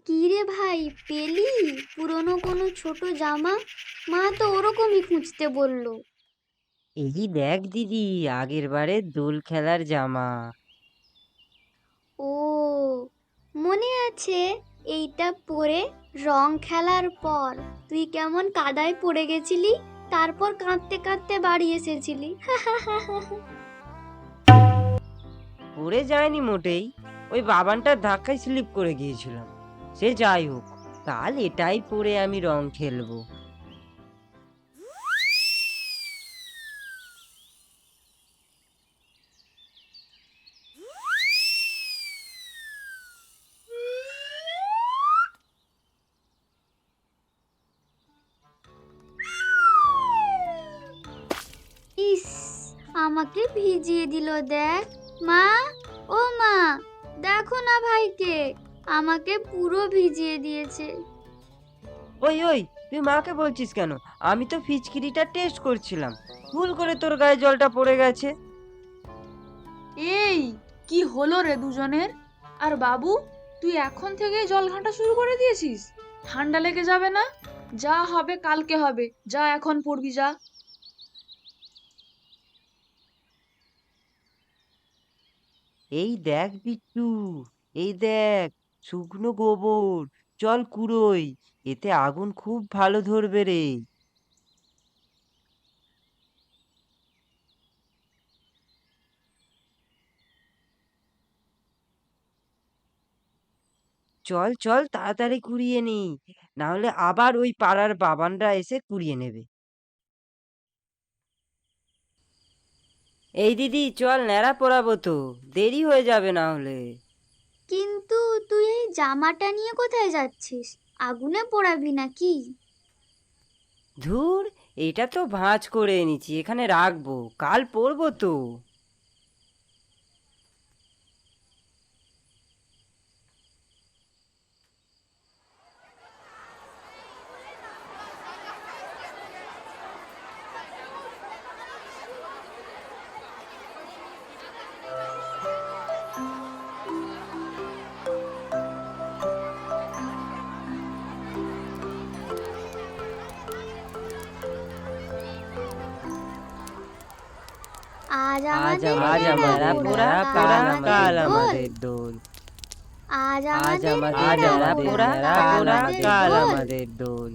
কি রে ভাই, পেলি পুরনো কোনো ছোট জামা? মা তো ওরকমই খুঁজতে বললো। এই দেখ দিদি, আগের বারের দোল খেলার জামা। ও, মনে আছে এইটা পরে রং খেলার পর তুই কেমন কাদায় পড়ে গেছিলি, তারপর কাঁদতে কাঁদতে বাড়ি এসেছিলি। পড়ে যায়নি মোটেই, ওই বাবানটার ধাক্কায় স্লিপ করে গিয়েছিলাম। সে যাই হোক, কাল এটাই পরে আমি রং খেলবো। ইস, আমাকে ভিজিয়ে দিল। দেখ মা, ও মা, দেখো না ভাইকে, আমাকে পুরো ভিজিয়ে দিয়েছে। ওই ওই, তুই মাকে বলছিস কেন? আমি তো ফিচকিরিটা টেস্ট করছিলাম, ভুল করে তোর গায়ে জলটা পড়ে গেছে। এই, কি হলো রে দুজনের? আর বাবু, তুই এখন থেকেই জল ঘাঁটা শুরু করে দিয়েছিস? ঠান্ডা লেগে যাবে না? যা হবে কালকে হবে, যা এখন পড়বি যা। এই দেখ বিট্টু, এই দেখ, শুকনো গোবর, চল কুড়োই, এতে আগুন খুব ভালো ধরবে রে। চল চল, তাড়াতাড়ি কুড়িয়ে নি, না হলে আবার ওই পাড়ার বাবানরা এসে কুড়িয়ে নেবে। এই দিদি চল, ন্যাড়া পোড়াবো তো, দেরি হয়ে যাবে না হলে। কিন্তু তুই এই জামাটা নিয়ে কোথায় যাচ্ছিস? আগুনে পোড়াবি নাকি? ধুর, এটা তো ভাঁজ করে এনেছি, এখানে রাখবো, কাল পরবো তো। আজ আজ আমাদের আজ ন্যাড়া আমরা পোড়া, পোড়া কাল পোড়া, কাল আমাদের দোল। আমাদের দোল। আজ আজ আমাদের আমাদের ন্যাড়া ন্যাড়া পোড়া, পোড়া, কাল পোড়া, আমাদের কাল দোল। আমাদের দোল।